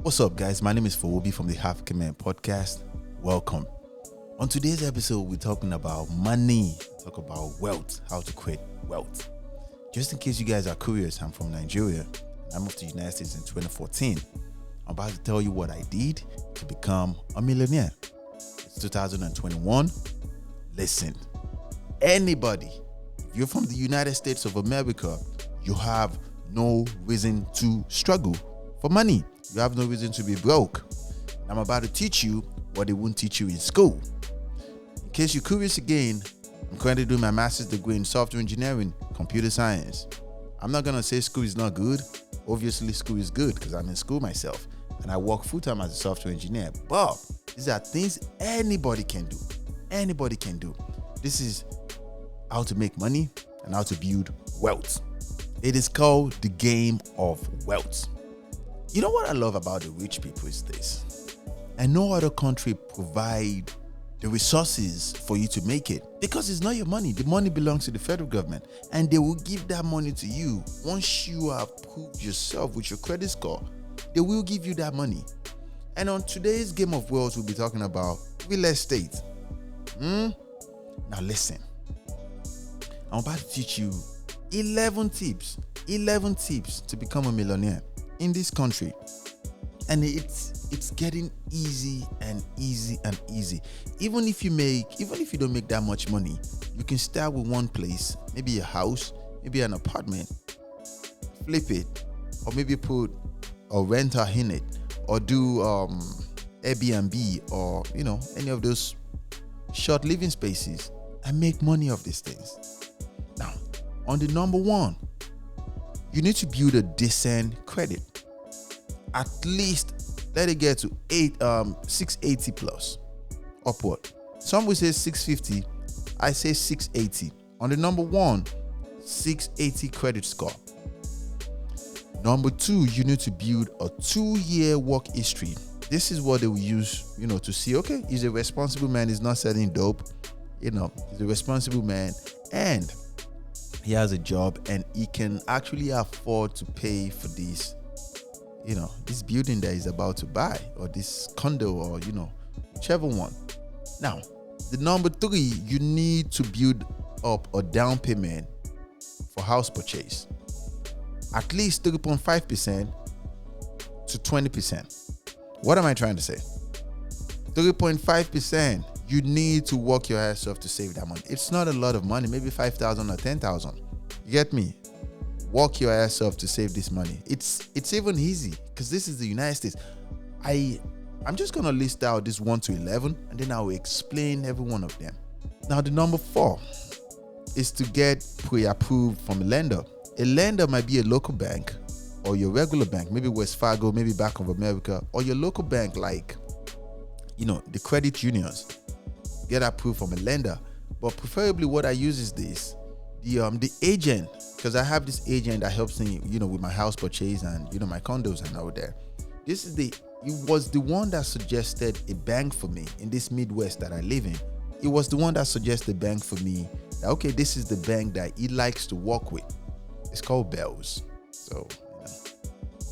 What's up, guys? My name is Fowobi from the African Man Podcast. Welcome. On today's episode, we're talking about money, talk about wealth, how to create wealth. Just in case you guys are curious, I'm from Nigeria. I moved to the United States in 2014. I'm about to tell you what I did to become a millionaire. It's 2021. Listen, anybody, if you're from the United States of America, you have no reason to struggle for money. You have no reason to be broke. I'm about to teach you what they won't teach you in school. In case you're curious again, I'm currently doing my master's degree in software engineering, computer science. I'm not going to say school is not good. Obviously, school is good because I'm in school myself and I work full-time as a software engineer. But these are things anybody can do. Anybody can do. This is how to make money and how to build wealth. It is called the game of wealth. You know what I love about the rich people is this. And no other country provide the resources for you to make it because it's not your money. The money belongs to the federal government and they will give that money to you. Once you have proved yourself with your credit score, they will give you that money. And on today's game of wealth, we'll be talking about real estate. Now listen, I'm about to teach you 11 tips to become a millionaire in this country, and it's getting easy and easy. Even if you don't make that much money, you can start with one place, maybe a house, maybe an apartment, flip it, or maybe put a renter in it, or do Airbnb, or any of those short living spaces, and make money of these things. Now, on the number one, you need to build a decent credit. At least let it get to 680 plus upward. Some will say 650. I say 680. On the number one, 680 credit score. Number two, you need to build a 2-year work history. This is what they will use, to see, okay, he's a responsible man, he's not selling dope, he's a responsible man, and he has a job, and he can actually afford to pay for this building that he's about to buy, or this condo, or whichever one. Now, the number three, you need to build up a down payment for house purchase, at least 3.5% to 20%. What am I trying to say? 3.5%. You need to work your ass off to save that money. It's not a lot of money, maybe 5,000 or 10,000. You get me? Work your ass off to save this money. It's even easy because this is the United States. I'm just gonna list out this 1 to 11, and then I will explain every one of them. Now, the number 4 is to get pre-approved from a lender. A lender might be a local bank or your regular bank, maybe West Fargo, maybe Bank of America, or your local bank like the credit unions. Get approved from a lender, but preferably what I use is this: the agent, because I have this agent that helps me, with my house purchase and my condos and all that. It was the one that suggested a bank for me in this Midwest that I live in. It was the one that suggested a bank for me that, okay, this is the bank that he likes to work with. It's called Bells. So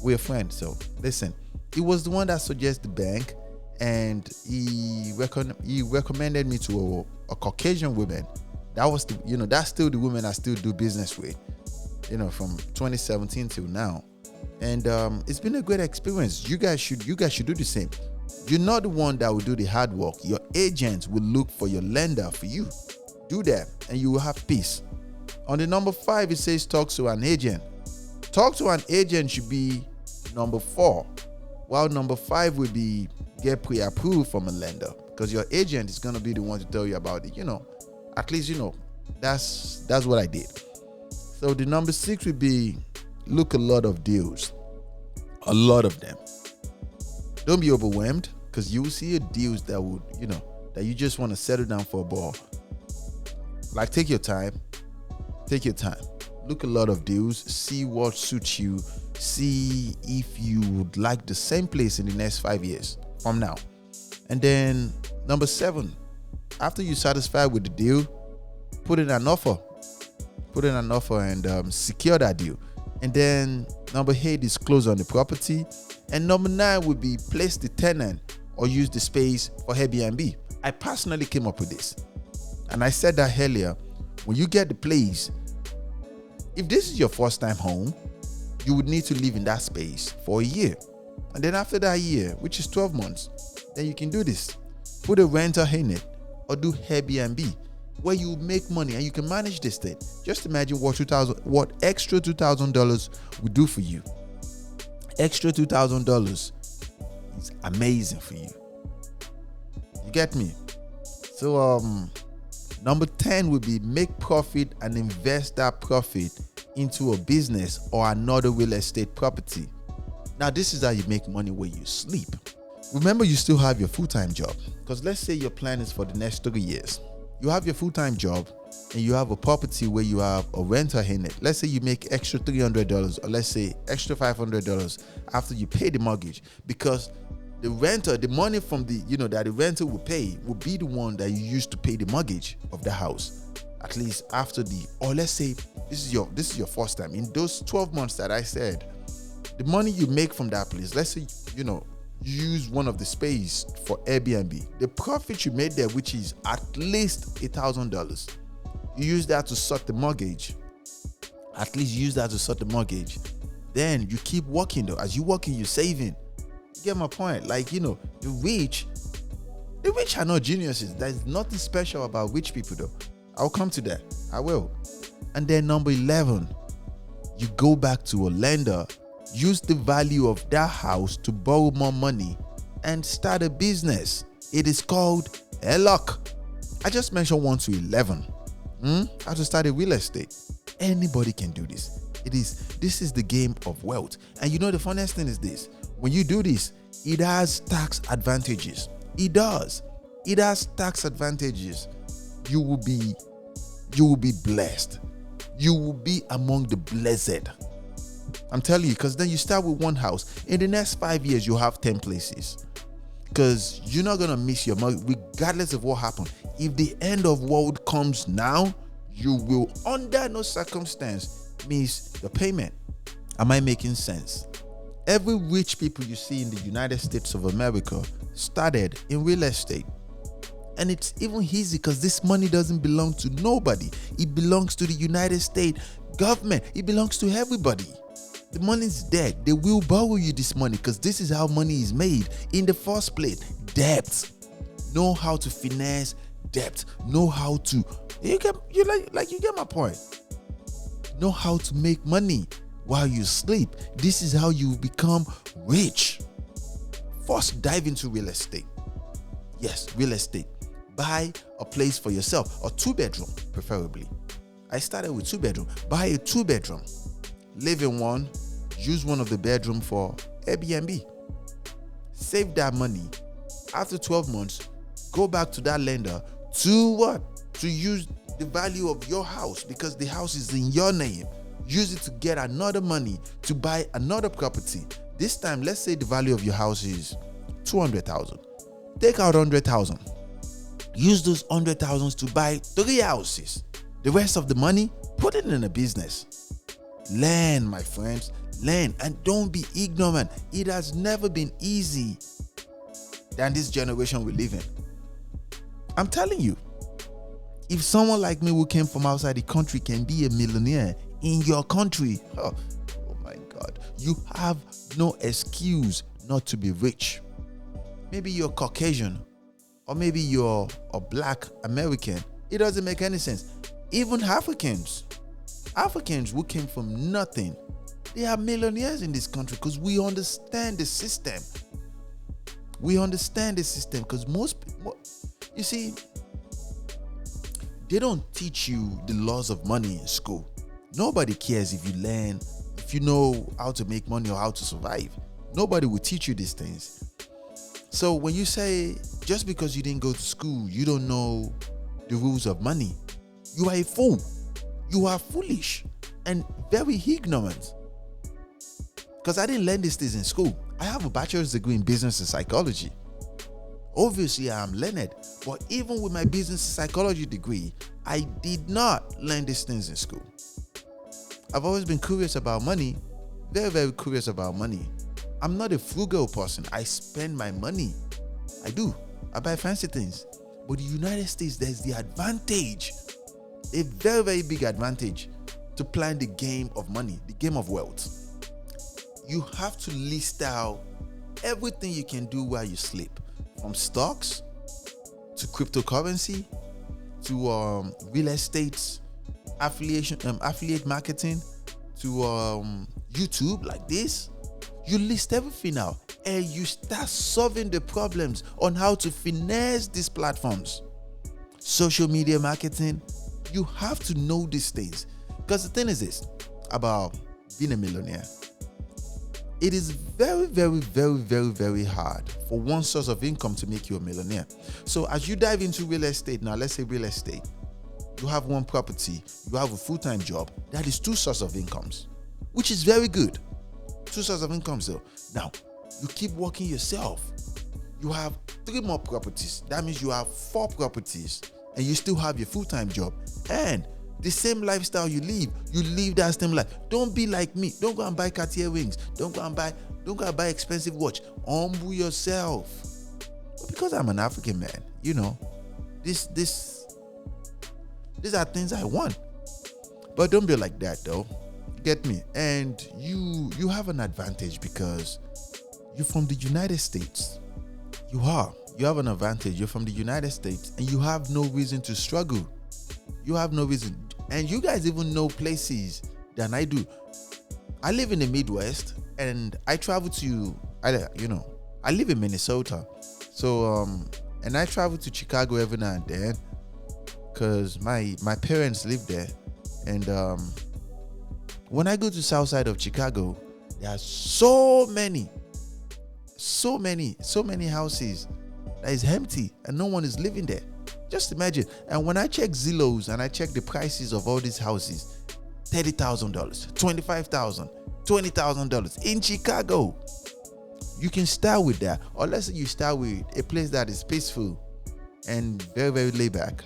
we're friends. So listen, it was the one that suggested the bank, and he recommended me to a Caucasian woman. That was that's still the woman I still do business with, from 2017 till now. And it's been a great experience. You guys should do the same. You're not the one that will do the hard work. Your agent will look for your lender for you. Do that and you will have peace. On the number 5, it says talk to an agent. Talk to an agent should be number 4, while number 5 would be get pre-approved from a lender, because your agent is going to be the one to tell you about it. At least that's what I did. So the number 6 would be look a lot of deals, a lot of them. Don't be overwhelmed, because you will see deals that would that you just want to settle down for a ball. Like, take your time. Look a lot of deals, see what suits you, see if you would like the same place in the next 5 years from now. And then number 7, after you're satisfied with the deal, put in an offer and secure that deal. And then number 8 is close on the property. And number 9 would be place the tenant or use the space for Airbnb. I personally came up with this. And I said that earlier, when you get the place, if this is your first time home, you would need to live in that space for a year. And then after that year, which is 12 months, then you can do this. Put a renter in it or do Airbnb where you make money and you can manage this thing. Just imagine what extra $2,000 would do for you. Extra $2,000 is amazing for you. You get me? So number 10 would be make profit and invest that profit into a business or another real estate property. Now, this is how you make money where you sleep. Remember, you still have your full-time job, because let's say your plan is for the next 3 years. You have your full-time job and you have a property where you have a renter in it. Let's say you make extra $300 or let's say extra $500 after you pay the mortgage, because the renter, the money from the, that the renter will pay will be the one that you use to pay the mortgage of the house. At least after or let's say this is your first time. In those 12 months that I said, the money you make from that place, let's say, use one of the space for Airbnb. The profit you made there, which is at least $1,000, you use that to sort the mortgage. At least use that to sort the mortgage. Then you keep working though. As you working, you're saving. You get my point? Like, the rich are not geniuses. There's nothing special about rich people though. I'll come to that. I will. And then number 11, you go back to a lender, use the value of that house to borrow more money and start a business. It is called HELOC. I just mentioned 1 to 11. How to start a real estate. Anybody can do this. This is the game of wealth. And the funniest thing is this. When you do this, it has tax advantages. It does. It has tax advantages. You will be blessed. You will be among the blessed. I'm telling you, because then you start with one house. In the next 5 years, you'll have 10 places. Because you're not going to miss your money, regardless of what happens. If the end of world comes now, you will, under no circumstance, miss the payment. Am I making sense? Every rich people you see in the United States of America started in real estate. And it's even easy because this money doesn't belong to nobody. It belongs to the United States government. It belongs to everybody. The money is there. They will borrow you this money because this is how money is made in the first place. Debt. Know how to finance debt. Know how to you get my point. Know how to make money while you sleep. This is how you become rich. First, dive into real estate. Yes, real estate. Buy a place for yourself, a 2-bedroom preferably. I started with 2-bedroom. Buy a 2-bedroom. Live in one. Use one of the bedroom for Airbnb. Save that money. After 12 months, go back to that lender to what? To use the value of your house because the house is in your name. Use it to get another money to buy another property. This time, let's say the value of your house is $200,000. Take out $100,000. Use those $100,000 to buy 3 houses. The rest of the money, put it in a business. Learn, my friends. Learn and don't be ignorant. It has never been easy than this generation we live in. I'm telling you, if someone like me who came from outside the country can be a millionaire in your country, oh my God, you have no excuse not to be rich. Maybe you're Caucasian or maybe you're a black American. It doesn't make any sense. Even Africans who came from nothing, they are millionaires in this country because we understand the system. We understand the system because you see, they don't teach you the laws of money in school. Nobody cares if you know how to make money or how to survive. Nobody will teach you these things. So when you say just because you didn't go to school, you don't know the rules of money, you are a fool. You are foolish and very ignorant. Because I didn't learn these things in school. I have a bachelor's degree in business and psychology. Obviously, I am learned. But even with my business and psychology degree, I did not learn these things in school. I've always been curious about money. Very, very curious about money. I'm not a frugal person. I spend my money. I do. I buy fancy things. But the United States, there's the advantage, a very, very big advantage to playing the game of money, the game of wealth. You have to list out everything you can do while you sleep, from stocks to cryptocurrency to real estate, affiliate marketing, to YouTube like this. You list everything out and you start solving the problems on how to finesse these platforms. Social media marketing, you have to know these things. Because the thing is this about being a millionaire. It is very, very, very, very, very hard for one source of income to make you a millionaire. So as you dive into real estate, now let's say real estate, you have one property, you have a full-time job, that is two sources of incomes, which is very good. Two sources of incomes though. Now, you keep working yourself. You have 3 more properties. That means you have 4 properties and you still have your full-time job. And the same lifestyle you live that same life. Don't be like me. Don't go and buy Cartier rings. Don't go and buy expensive watch. Humble yourself. But because I'm an African man, these are things I want. But don't be like that though. Get me? And you have an advantage because you're from the United States. You have an advantage. You're from the United States and you have no reason to struggle. You have no reason. And you guys even know places than I do. I live in the Midwest and I travel to, I live in Minnesota. So, and I travel to Chicago every now and then because my parents live there. And when I go to south side of Chicago, there are so many houses that is empty and no one is living there. Just imagine. And when I check Zillows and I check the prices of all these houses, $30,000, $25,000, $20,000 in Chicago. You can start with that. Or let's say you start with a place that is peaceful and very, very laid back.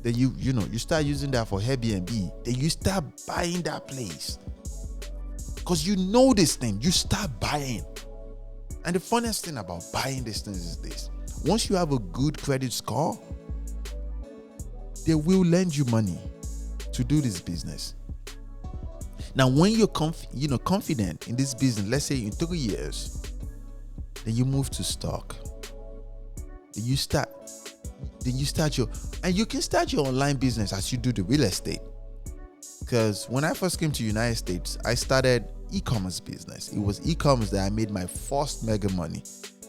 Then you start using that for Airbnb. Then you start buying that place. Because you know this thing. You start buying. And the funniest thing about buying these things is this. Once you have a good credit score, they will lend you money to do this business. Now, when you're confident in this business, let's say in 3 years, then you move to stock. Then you start and you can start your online business as you do the real estate. Because when I first came to the United States, I started e-commerce business. It was e-commerce that I made my first mega money.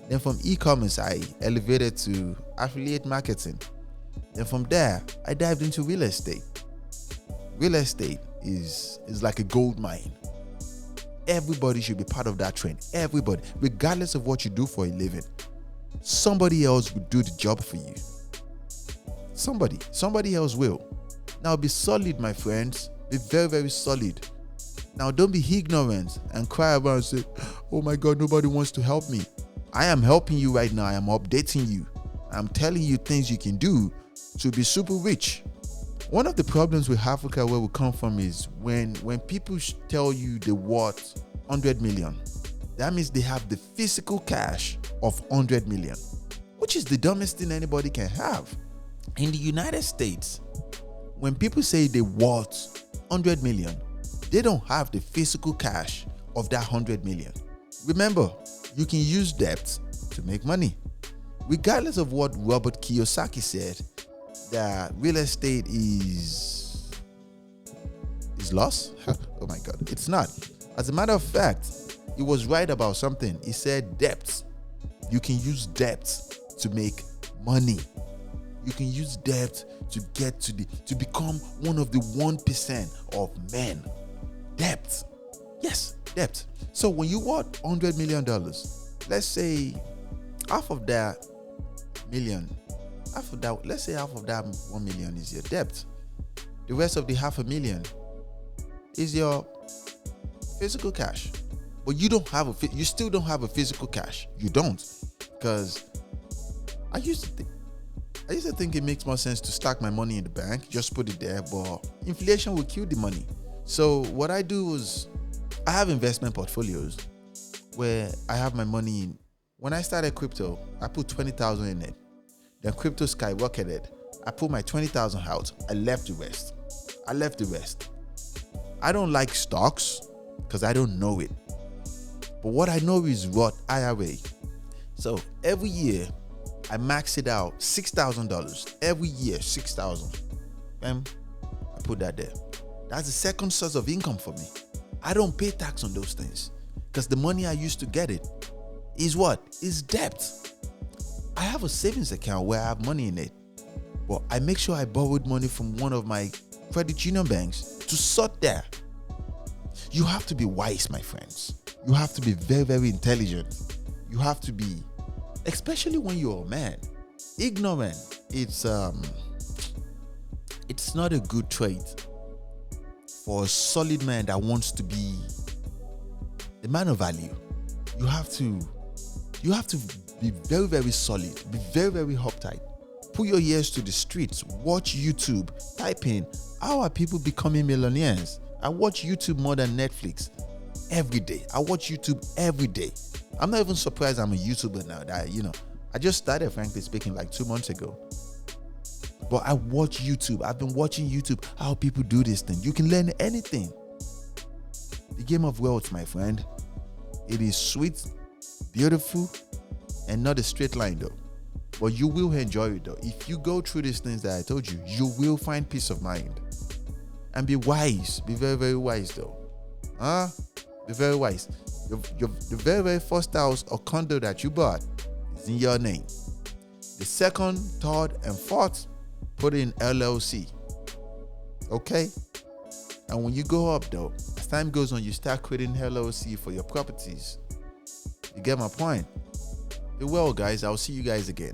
Then from e-commerce, I elevated to affiliate marketing. Then from there, I dived into real estate. Real estate is like a gold mine. Everybody should be part of that trend. Everybody, regardless of what you do for a living. Somebody else will do the job for you. Somebody else will. Now be solid, my friends. Be very, very solid. Now don't be ignorant and cry about and say, oh my God, nobody wants to help me. I am helping you right now. I am updating you. I'm telling you things you can do to be super rich. One of the problems with Africa where we come from is when people tell you they worth 100 million, that means they have the physical cash of 100 million, which is the dumbest thing anybody can have. In the United States, when people say they worth 100 million, they don't have the physical cash of that 100 million. Remember, you can use debt to make money. Regardless of what Robert Kiyosaki said, that real estate is loss. Oh my God, it's not. As a matter of fact, he was right about something. He said debt. You can use debt to make money. You can use debt to become one of the 1% of men. Debt. Yes, debt. So when you want $100 million, let's say half of that 1 million is your debt. The rest of the $500,000 is your physical cash. But you still don't have a physical cash. You don't. Because I used to think it makes more sense to stack my money in the bank, just put it there, but inflation will kill the money. So what I do is I have investment portfolios. where I have my money in. When I started crypto, I put 20,000 in it. Then crypto skyrocketed. I put my 20,000 out. I left the rest. I don't like stocks because I don't know it. But what I know is Roth IRA. So every year, I max it out $6,000. Every year, $6,000. I put that there. That's the second source of income for me. I don't pay tax on those things because the money I used to get it is what? Is debt. I have a savings account where I have money in it, but I make sure I borrowed money from one of my credit union banks to sort there. You have to be wise, my friends. You have to be very, very intelligent. You have to be, especially when you're a man, ignorant. It's not a good trait for a solid man that wants to be a man of value. You have to be very, very solid, be very, very uptight. Put your ears to the streets, watch YouTube, type in, how are people becoming millionaires? I watch YouTube more than Netflix every day. I watch YouTube every day. I'm not even surprised I'm a YouTuber now. I just started, frankly speaking, like 2 months ago. But I watch YouTube. I've been watching YouTube, how people do this thing. You can learn anything. The game of wealth, my friend. It is sweet, beautiful, and not a straight line though. But you will enjoy it though. If you go through these things that I told you, you will find peace of mind. And be wise. Be very, very wise though. Be very wise. The very, very first house or condo that you bought is in your name. The second, third, and fourth, put in LLC. Okay? And when you go up though, as time goes on, you start creating LLC for your properties. You get my point? Be well, guys. I'll see you guys again.